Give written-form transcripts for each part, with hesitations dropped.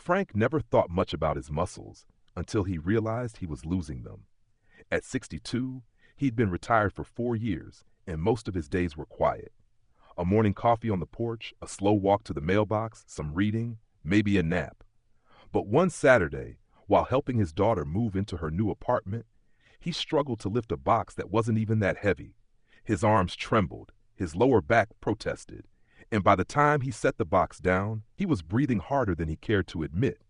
Frank never thought much about his muscles until he realized he was losing them. At 62, he'd been retired for 4 years, and most of his days were quiet. A morning coffee on the porch, a slow walk to the mailbox, some reading, maybe a nap. But one Saturday, while helping his daughter move into her new apartment, he struggled to lift a box that wasn't even that heavy. His arms trembled, his lower back protested, and by the time he set the box down, he was breathing harder than he cared to admit.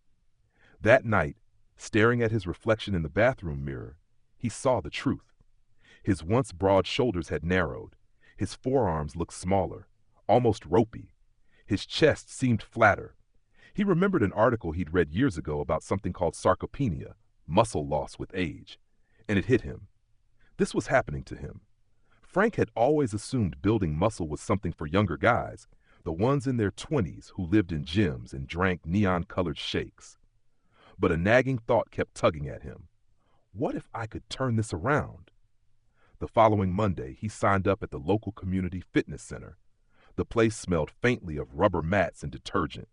That night, staring at his reflection in the bathroom mirror, he saw the truth. His once broad shoulders had narrowed. His forearms looked smaller, almost ropey. His chest seemed flatter. He remembered an article he'd read years ago about something called sarcopenia, muscle loss with age, and it hit him. This was happening to him. Frank had always assumed building muscle was something for younger guys, the ones in their 20s who lived in gyms and drank neon-colored shakes. But a nagging thought kept tugging at him. What if I could turn this around? The following Monday, he signed up at the local community fitness center. The place smelled faintly of rubber mats and detergent.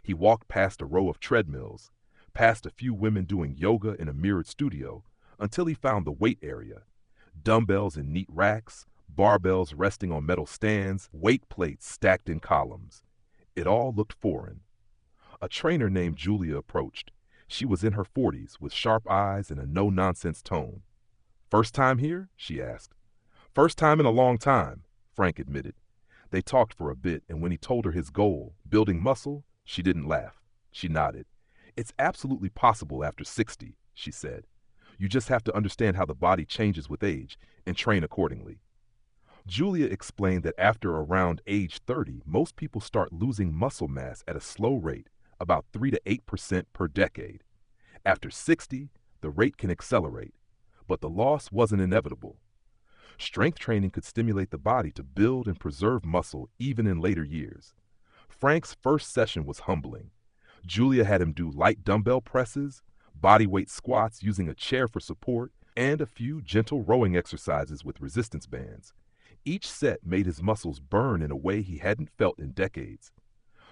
He walked past a row of treadmills, past a few women doing yoga in a mirrored studio, until he found the weight area. Dumbbells in neat racks, barbells resting on metal stands, weight plates stacked in columns. It all looked foreign. A trainer named Julia approached. She was in her 40s, with sharp eyes and a no-nonsense tone. "First time here?" she asked. "First time in a long time," Frank admitted. They talked for a bit, and when he told her his goal, building muscle, she didn't laugh. She nodded. "It's absolutely possible after 60, she said. "You just have to understand how the body changes with age and train accordingly." Julia explained that after around age 30, most people start losing muscle mass at a slow rate, about 3 to 8% per decade. After 60, the rate can accelerate, but the loss wasn't inevitable. Strength training could stimulate the body to build and preserve muscle even in later years. Frank's first session was humbling. Julia had him do light dumbbell presses, bodyweight squats using a chair for support, and a few gentle rowing exercises with resistance bands. Each set made his muscles burn in a way he hadn't felt in decades.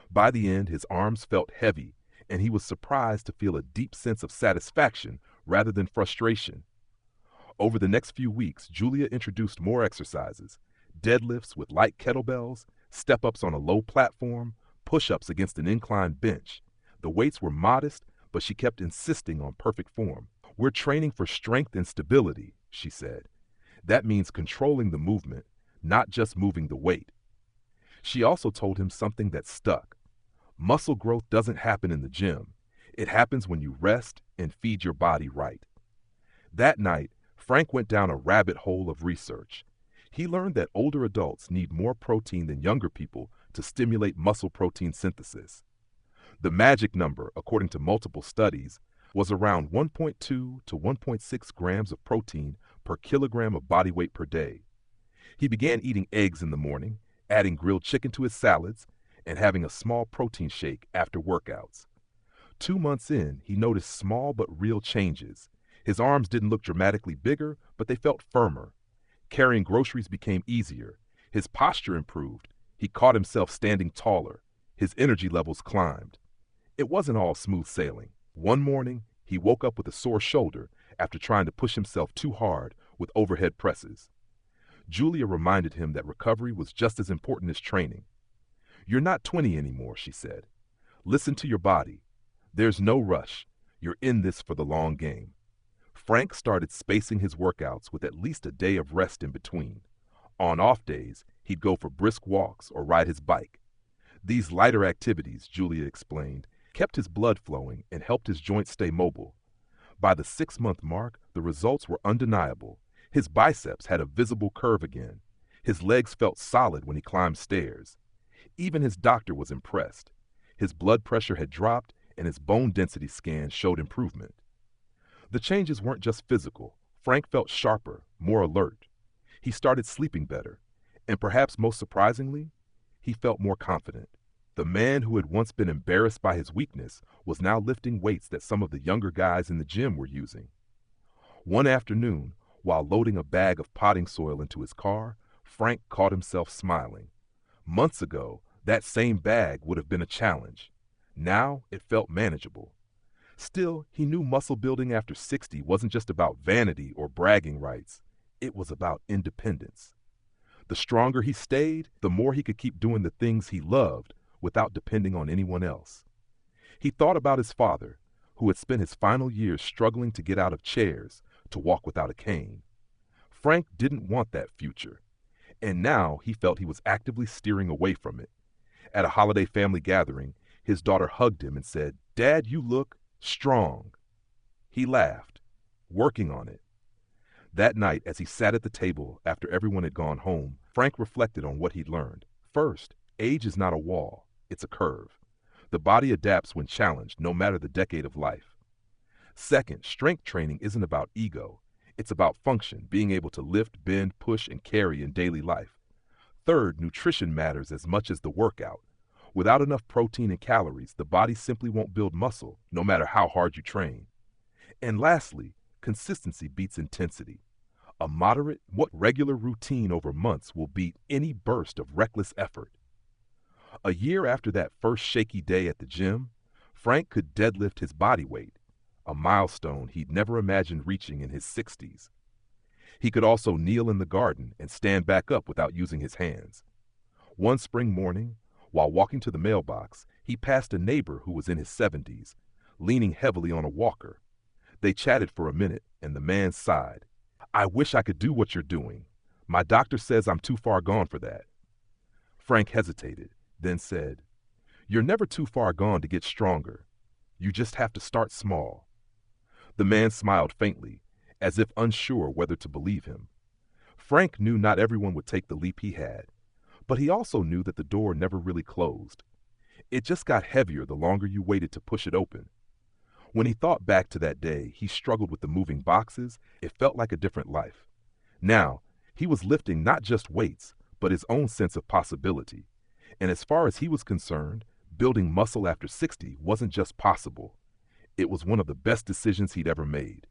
By the end, his arms felt heavy, and he was surprised to feel a deep sense of satisfaction rather than frustration. Over the next few weeks, Julia introduced more exercises: deadlifts with light kettlebells, step-ups on a low platform, push-ups against an inclined bench. The weights were modest, but she kept insisting on perfect form. "We're training for strength and stability," she said. "That means controlling the movement, not just moving the weight." She also told him something that stuck. Muscle growth doesn't happen in the gym. It happens when you rest and feed your body right. That night, Frank went down a rabbit hole of research. He learned that older adults need more protein than younger people to stimulate muscle protein synthesis. The magic number, according to multiple studies, was around 1.2 to 1.6 grams of protein per kilogram of body weight per day. He began eating eggs in the morning, adding grilled chicken to his salads, and having a small protein shake after workouts. 2 months in, he noticed small but real changes. His arms didn't look dramatically bigger, but they felt firmer. Carrying groceries became easier. His posture improved. He caught himself standing taller. His energy levels climbed. It wasn't all smooth sailing. One morning, he woke up with a sore shoulder after trying to push himself too hard with overhead presses. Julia reminded him that recovery was just as important as training. "You're not 20 anymore," she said. "Listen to your body. There's no rush. You're in this for the long game." Frank started spacing his workouts with at least a day of rest in between. On off days, he'd go for brisk walks or ride his bike. These lighter activities, Julia explained, kept his blood flowing and helped his joints stay mobile. By the 6-month mark, the results were undeniable. His biceps had a visible curve again. His legs felt solid when he climbed stairs. Even his doctor was impressed. His blood pressure had dropped and his bone density scan showed improvement. The changes weren't just physical. Frank felt sharper, more alert. He started sleeping better, and perhaps most surprisingly, he felt more confident. The man who had once been embarrassed by his weakness was now lifting weights that some of the younger guys in the gym were using. One afternoon, while loading a bag of potting soil into his car, Frank caught himself smiling. Months ago, that same bag would have been a challenge. Now it felt manageable. Still, he knew muscle building after 60 wasn't just about vanity or bragging rights. It was about independence. The stronger he stayed, the more he could keep doing the things he loved without depending on anyone else. He thought about his father, who had spent his final years struggling to get out of chairs, to walk without a cane. Frank didn't want that future, and now he felt he was actively steering away from it. At a holiday family gathering, his daughter hugged him and said, "Dad, you look strong." He laughed, working on it. That night, as he sat at the table after everyone had gone home, Frank reflected on what he'd learned. First, age is not a wall, it's a curve. The body adapts when challenged, no matter the decade of life. Second, strength training isn't about ego. It's about function, being able to lift, bend, push, and carry in daily life. Third, nutrition matters as much as the workout. Without enough protein and calories, the body simply won't build muscle, no matter how hard you train. And lastly, consistency beats intensity. A moderate, regular routine over months will beat any burst of reckless effort. A year after that first shaky day at the gym, Frank could deadlift his body weight, a milestone he'd never imagined reaching in his 60s. He could also kneel in the garden and stand back up without using his hands. One spring morning, while walking to the mailbox, he passed a neighbor who was in his 70s, leaning heavily on a walker. They chatted for a minute, and the man sighed. "I wish I could do what you're doing. My doctor says I'm too far gone for that." Frank hesitated, then said, "You're never too far gone to get stronger. You just have to start small." The man smiled faintly, as if unsure whether to believe him. Frank knew not everyone would take the leap he had, but he also knew that the door never really closed. It just got heavier the longer you waited to push it open. When he thought back to that day, he struggled with the moving boxes. It felt like a different life. Now, he was lifting not just weights, but his own sense of possibility. And as far as he was concerned, building muscle after 60 wasn't just possible. It was one of the best decisions he'd ever made.